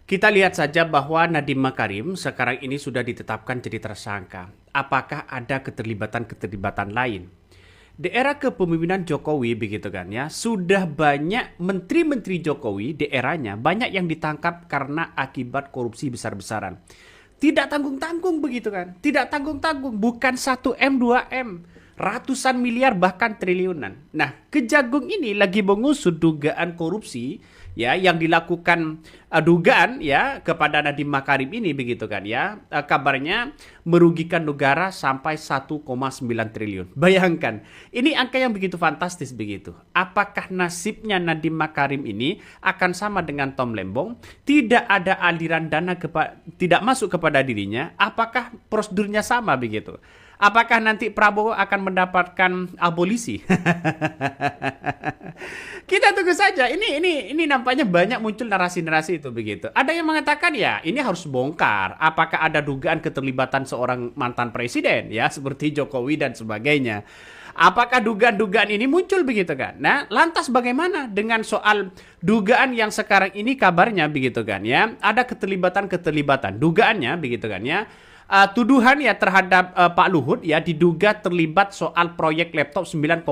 Kita lihat saja bahwa Nadiem Makarim sekarang ini sudah ditetapkan jadi tersangka. Apakah ada keterlibatan-keterlibatan lain? Di era kepemimpinan Jokowi begitu kan ya, sudah banyak menteri-menteri Jokowi di eranya banyak yang ditangkap karena akibat korupsi besar-besaran. Tidak tanggung-tanggung begitu kan. Tidak tanggung-tanggung, bukan 1 M, 2 M, ratusan miliar bahkan triliunan. Nah, Kejagung ini lagi mengusut dugaan korupsi ya yang dilakukan dugaan ya kepada Nadiem Makarim ini begitu kan ya. Kabarnya merugikan negara sampai 1,9 triliun. Bayangkan, ini angka yang begitu fantastis begitu. Apakah nasibnya Nadiem Makarim ini akan sama dengan Tom Lembong? Tidak ada aliran dana tidak masuk kepada dirinya. Apakah prosedurnya sama begitu? Apakah nanti Prabowo akan mendapatkan abolisi? Kita tunggu saja. Ini nampaknya banyak muncul narasi-narasi itu begitu. Ada yang mengatakan ya ini harus bongkar. Apakah ada dugaan keterlibatan seorang mantan presiden ya seperti Jokowi dan sebagainya. Apakah dugaan-dugaan ini muncul begitu kan? Nah, lantas bagaimana dengan soal dugaan yang sekarang ini kabarnya begitu kan ya? Ada keterlibatan-keterlibatan. Dugaannya begitu kan ya? Tuduhan ya terhadap Pak Luhut ya diduga terlibat soal proyek laptop 9,9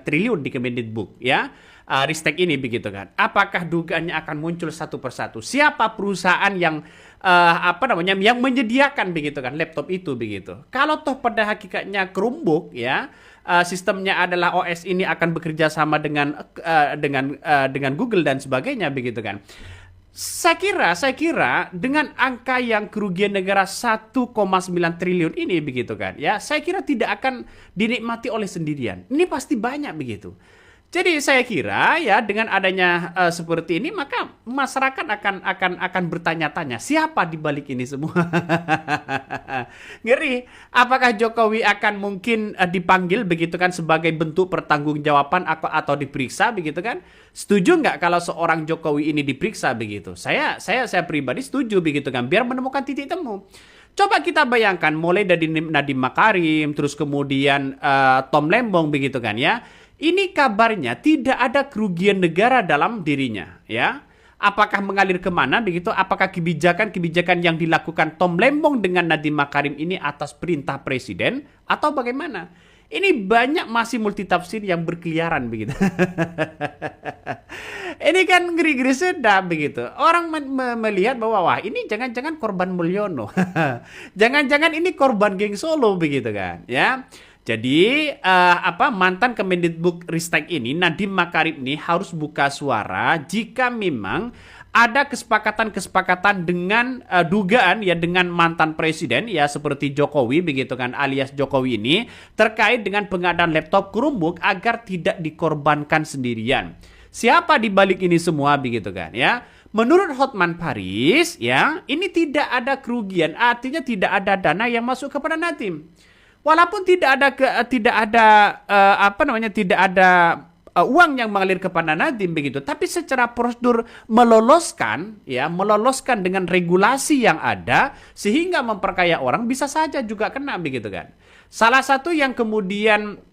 triliun di Kemendikbud ya. Ristek ini begitu kan. Apakah dugaannya akan muncul satu persatu? Siapa perusahaan yang yang menyediakan begitu kan laptop itu begitu. Kalau toh pada hakikatnya Chromebook ya sistemnya adalah OS ini akan bekerja sama dengan Google dan sebagainya begitu kan. Saya kira dengan angka yang kerugian negara 1,9 triliun ini begitu kan ya, saya kira tidak akan dinikmati oleh sendirian. Ini pasti banyak begitu. Jadi saya kira ya dengan adanya seperti ini maka masyarakat akan bertanya-tanya siapa di balik ini semua. Ngeri. Apakah Jokowi akan mungkin dipanggil begitu kan sebagai bentuk pertanggungjawaban atau diperiksa begitu kan? Setuju nggak kalau seorang Jokowi ini diperiksa begitu? Saya pribadi setuju begitu kan biar menemukan titik temu. Coba kita bayangkan mulai dari Nadiem Makarim terus kemudian Tom Lembong begitu kan ya. Ini kabarnya tidak ada kerugian negara dalam dirinya, ya. Apakah mengalir kemana begitu? Apakah kebijakan-kebijakan yang dilakukan Tom Lembong dengan Nadiem Makarim ini atas perintah presiden atau bagaimana? Ini banyak masih multitafsir yang berkeliaran begitu. Ini kan ngeri-ngeri sedap begitu. Orang melihat bahwa wah ini jangan-jangan korban Mulyono. Jangan-jangan ini korban geng Solo begitu kan, ya. Jadi mantan Kemendikbud Ristek ini Nadiem Makarim ini harus buka suara jika memang ada kesepakatan dengan dugaan ya dengan mantan presiden ya seperti Jokowi begitu kan alias Jokowi ini terkait dengan pengadaan laptop Chromebook agar tidak dikorbankan sendirian. Siapa di balik ini semua begitu kan ya? Menurut Hotman Paris ya, ini tidak ada kerugian, artinya tidak ada dana yang masuk kepada Nadiem. Walaupun tidak ada uang yang mengalir kepada Nadiem begitu, tapi secara prosedur meloloskan dengan regulasi yang ada sehingga memperkaya orang bisa saja juga kena begitu kan. Salah satu yang kemudian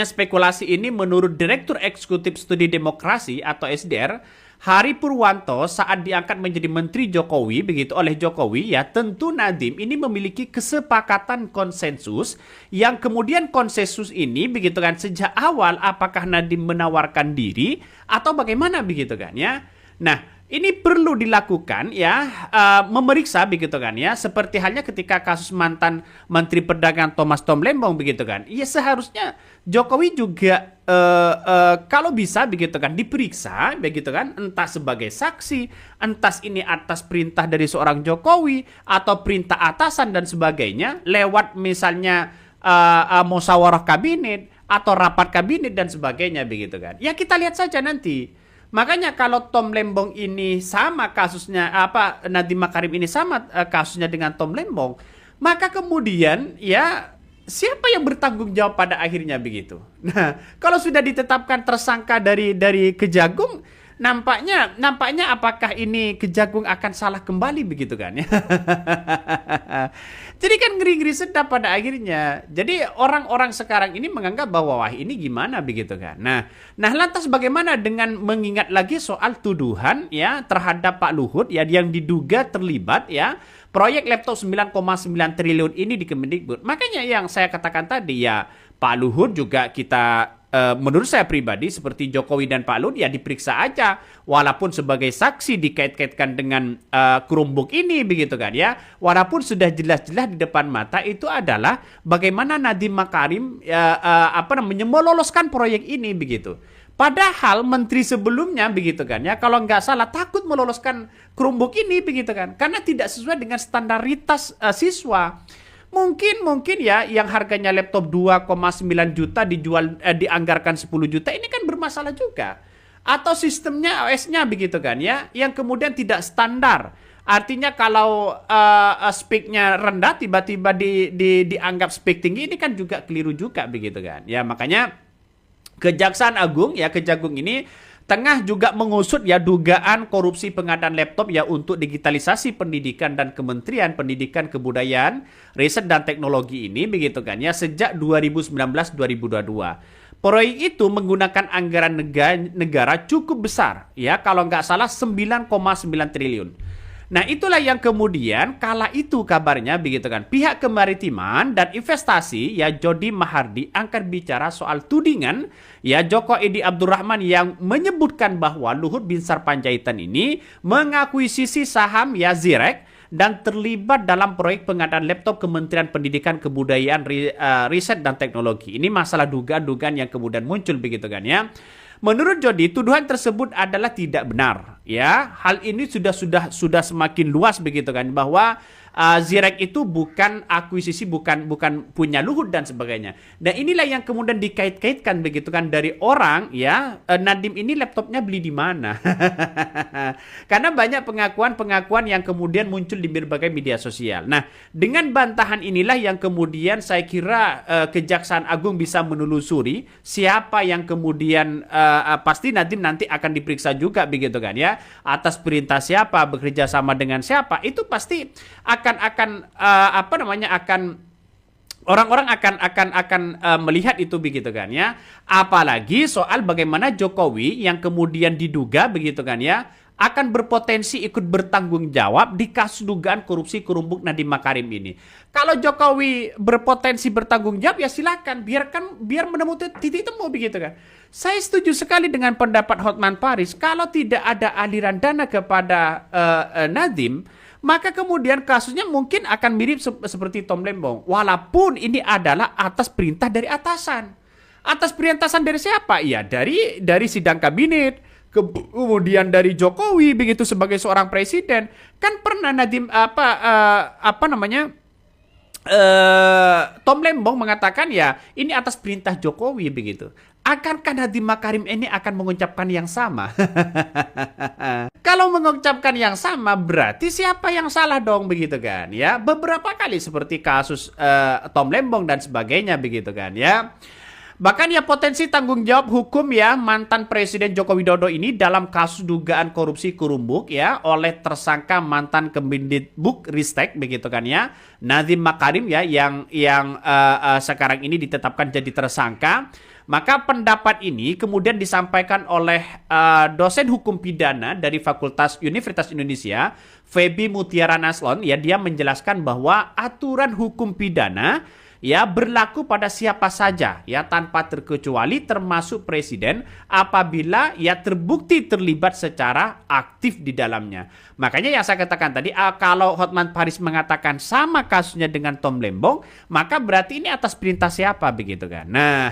spekulasi ini menurut Direktur Eksekutif Studi Demokrasi atau SDR Hari Purwanto saat diangkat menjadi Menteri Jokowi begitu oleh Jokowi ya tentu Nadiem ini memiliki kesepakatan konsensus yang kemudian konsensus ini begitu kan sejak awal apakah Nadiem menawarkan diri atau bagaimana begitu kan ya. Nah ini perlu dilakukan ya memeriksa begitu kan ya seperti halnya ketika kasus mantan Menteri Perdagangan Tom Lembong begitu kan ya seharusnya Jokowi juga kalau bisa begitu kan diperiksa begitu kan entah sebagai saksi entah ini atas perintah dari seorang Jokowi atau perintah atasan dan sebagainya lewat misalnya musyawarah kabinet atau rapat kabinet dan sebagainya begitu kan ya kita lihat saja nanti. Makanya kalau Tom Lembong ini sama kasusnya Nadiem Makarim ini sama kasusnya dengan Tom Lembong, maka kemudian ya siapa yang bertanggung jawab pada akhirnya begitu. Nah, kalau sudah ditetapkan tersangka dari Kejagung, nampaknya apakah ini Kejagung akan salah kembali begitu kan ya. Jadi kan ngeri-ngeri sedap pada akhirnya. Jadi orang-orang sekarang ini menganggap bahwa wah ini gimana begitu kan. Nah lantas bagaimana dengan mengingat lagi soal tuduhan ya terhadap Pak Luhut ya yang diduga terlibat ya proyek laptop 9,9 triliun ini di Kemendikbud. Makanya yang saya katakan tadi ya Pak Luhut juga kita menurut saya pribadi seperti Jokowi dan Pak Luhut ya diperiksa aja walaupun sebagai saksi dikait-kaitkan dengan Chromebook ini begitu kan ya, walaupun sudah jelas-jelas di depan mata itu adalah bagaimana Nadiem Makarim meloloskan proyek ini begitu. Padahal menteri sebelumnya begitu kan ya, kalau nggak salah takut meloloskan Chromebook ini begitu kan, karena tidak sesuai dengan standaritas siswa. Mungkin ya yang harganya laptop 2,9 juta dijual dianggarkan 10 juta ini kan bermasalah juga. Atau sistemnya OS-nya begitu kan ya, yang kemudian tidak standar. Artinya kalau spek-nya rendah tiba-tiba dianggap spek tinggi ini kan juga keliru juga begitu kan. Ya makanya Kejaksaan Agung ya Kejagung ini tengah juga mengusut ya dugaan korupsi pengadaan laptop ya untuk digitalisasi pendidikan dan Kementerian Pendidikan Kebudayaan, Riset dan Teknologi ini begitu kan ya sejak 2019-2022. Proyek itu menggunakan anggaran negara cukup besar ya kalau nggak salah 9,9 triliun. Nah itulah yang kemudian kala itu kabarnya begitu kan pihak kemaritiman dan investasi ya Jody Mahardi angkat bicara soal tudingan ya Joko Edi Abdurrahman yang menyebutkan bahwa Luhut Binsar Panjaitan ini mengakuisisi saham ya Zirek dan terlibat dalam proyek pengadaan laptop Kementerian Pendidikan Kebudayaan Riset dan Teknologi. Ini masalah dugaan-dugaan yang kemudian muncul begitu kan ya. Menurut Jody, tuduhan tersebut adalah tidak benar. Ya, hal ini sudah semakin luas begitu kan bahwa Zirek itu bukan akuisisi, bukan punya Luhut dan sebagainya. Dan inilah yang kemudian dikait-kaitkan begitu kan dari orang ya Nadiem ini laptopnya beli di mana? Karena banyak pengakuan yang kemudian muncul di berbagai media sosial. Nah, dengan bantahan inilah yang kemudian saya kira Kejaksaan Agung bisa menelusuri siapa yang kemudian pasti Nadiem nanti akan diperiksa juga begitu kan ya atas perintah siapa, bekerja sama dengan siapa, itu pasti akan orang-orang akan melihat itu begitu kan ya. Apalagi soal bagaimana Jokowi yang kemudian diduga begitu kan ya akan berpotensi ikut bertanggung jawab di kasus dugaan korupsi Chromebook Nadiem Makarim ini. Kalau Jokowi berpotensi bertanggung jawab ya silakan biar menemukan titik temu begitu kan. Saya setuju sekali dengan pendapat Hotman Paris kalau tidak ada aliran dana kepada Nadiem, maka kemudian kasusnya mungkin akan mirip seperti Tom Lembong. Walaupun ini adalah atas perintah dari atasan. Atas perintah dari siapa? Ya dari sidang kabinet. Kemudian dari Jokowi begitu sebagai seorang presiden. Kan pernah Nadiem Tom Lembong mengatakan ya ini atas perintah Jokowi begitu. Akankah Nadiem Makarim ini akan mengucapkan yang sama? Kalau mengucapkan yang sama berarti siapa yang salah dong begitu kan ya. Beberapa kali seperti kasus Tom Lembong dan sebagainya begitu kan ya. Bahkan ya potensi tanggung jawab hukum ya mantan Presiden Joko Widodo ini dalam kasus dugaan korupsi Chromebook ya oleh tersangka mantan Kemendikbud Ristek begitu kan ya Nadiem Makarim ya yang sekarang ini ditetapkan jadi tersangka. Maka pendapat ini kemudian disampaikan oleh dosen hukum pidana dari Fakultas Universitas Indonesia, Feby Mutiara Naslon, ya dia menjelaskan bahwa aturan hukum pidana ya berlaku pada siapa saja ya tanpa terkecuali termasuk presiden apabila ya terbukti terlibat secara aktif di dalamnya. Makanya yang saya katakan tadi kalau Hotman Paris mengatakan sama kasusnya dengan Tom Lembong, maka berarti ini atas perintah siapa begitu kan. Nah,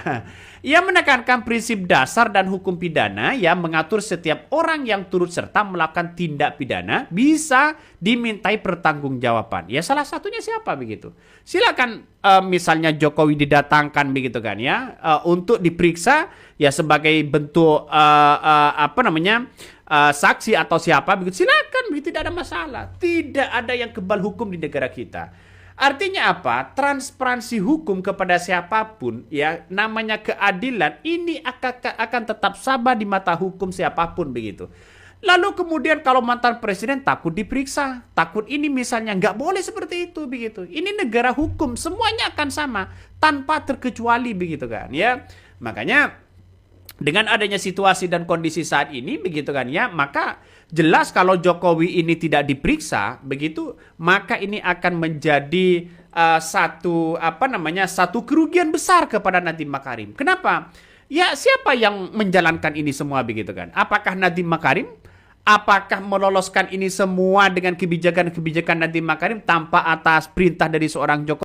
ia menekankan prinsip dasar dan hukum pidana yang mengatur setiap orang yang turut serta melakukan tindak pidana bisa dimintai pertanggungjawaban. Ya salah satunya siapa begitu. Silakan misalnya Jokowi didatangkan begitu kan ya untuk diperiksa ya sebagai bentuk saksi atau siapa begitu, silakan begitu, tidak ada masalah. Tidak ada yang kebal hukum di negara kita. Artinya apa? Transparansi hukum kepada siapapun, ya namanya keadilan ini akan tetap sama di mata hukum siapapun begitu. Lalu kemudian kalau mantan presiden takut diperiksa, takut ini misalnya nggak boleh seperti itu begitu. Ini negara hukum, semuanya akan sama tanpa terkecuali begitu kan ya. Makanya dengan adanya situasi dan kondisi saat ini begitu kan ya, maka jelas kalau Jokowi ini tidak diperiksa begitu, maka ini akan menjadi satu kerugian besar kepada Nadiem Makarim. Kenapa? Ya siapa yang menjalankan ini semua begitu kan? Apakah Nadiem Makarim? Apakah meloloskan ini semua dengan kebijakan-kebijakan Nadiem Makarim tanpa atas perintah dari seorang Jokowi?